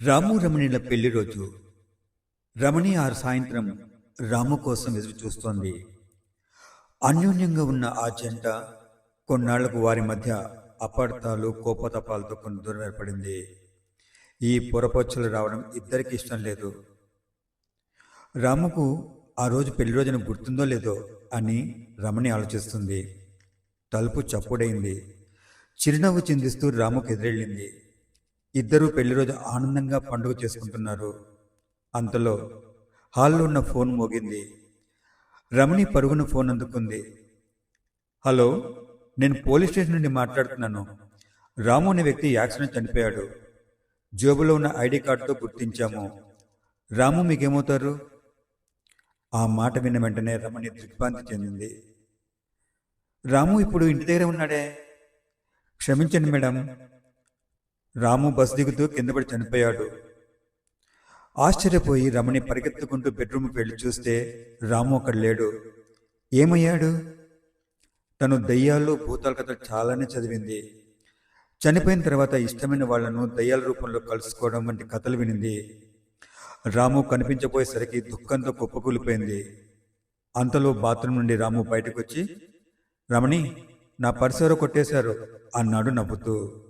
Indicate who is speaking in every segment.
Speaker 1: రాము రమణిల పెళ్లి రోజు. రమణి ఆరు సాయంత్రం రాము కోసం ఎదురు చూస్తోంది. అన్యోన్యంగా ఉన్న ఆ జంట కొన్నాళ్లకు వారి మధ్య అపార్థాలు కోపతాపాలతో కొన్ని దూరం ఏర్పడింది. ఈ పొరపచ్చులు రావడం ఇద్దరికి ఇష్టం లేదు. రాముకు ఆ రోజు పెళ్లి రోజున గుర్తుందో లేదో అని రమణి ఆలోచిస్తుంది. తలుపు చప్పుడైంది. చిరునవ్వు చిందిస్తూ రాముకు ఎదురెళ్ళింది. ఇద్దరూ పెళ్లి రోజు ఆనందంగా పండుగ చేసుకుంటున్నారు. అంతలో హాల్లో ఉన్న ఫోన్ మోగింది. రమణి పరుగున ఫోన్ అందుకుంది. హలో, నేను పోలీస్ స్టేషన్ నుండి మాట్లాడుతున్నాను. రాము అనే వ్యక్తి యాక్సిడెంట్ చనిపోయాడు. జేబులో ఉన్న ఐడి కార్డుతో గుర్తించాము. రాము మీకేమవుతారు? ఆ మాట విన్న వెంటనే రమణి దిగ్భ్రాంతి చెందింది. రాము ఇప్పుడు ఇంటి దగ్గర ఉన్నాడే. క్షమించండి మేడం, రాము బస్ దిగుతూ కిందపడి చనిపోయాడు. ఆశ్చర్యపోయి రమణి పరిగెత్తుకుంటూ బెడ్రూమ్కి వెళ్ళి చూస్తే రాము అక్కడ లేడు. ఏమయ్యాడు? తను దయ్యాలు భూతాల కథలు చాలానే చదివింది. చనిపోయిన తర్వాత ఇష్టమైన వాళ్లను దయ్యాల రూపంలో కలుసుకోవడం వంటి కథలు వినింది. రాము కనిపించబోయేసరికి దుఃఖంతో కుప్పకూలిపోయింది. అంతలో బాత్రూమ్ నుండి రాము బయటకు వచ్చి, రమణి, నా పర్సు ఎవరో కొట్టేశారు అన్నాడు నవ్వుతూ.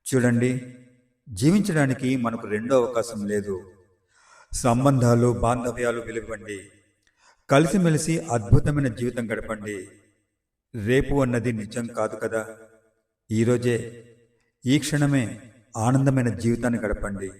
Speaker 1: చూడండి, జీవించడానికి మనకు రెండో అవకాశం లేదు. సంబంధాలు, బాంధవ్యాలు విలువండి. కలిసిమెలిసి అద్భుతమైన జీవితం గడపండి. రేపు అన్నది నిజం కాదు కదా. ఈరోజే, ఈ క్షణమే ఆనందమైన జీవితాన్ని గడపండి.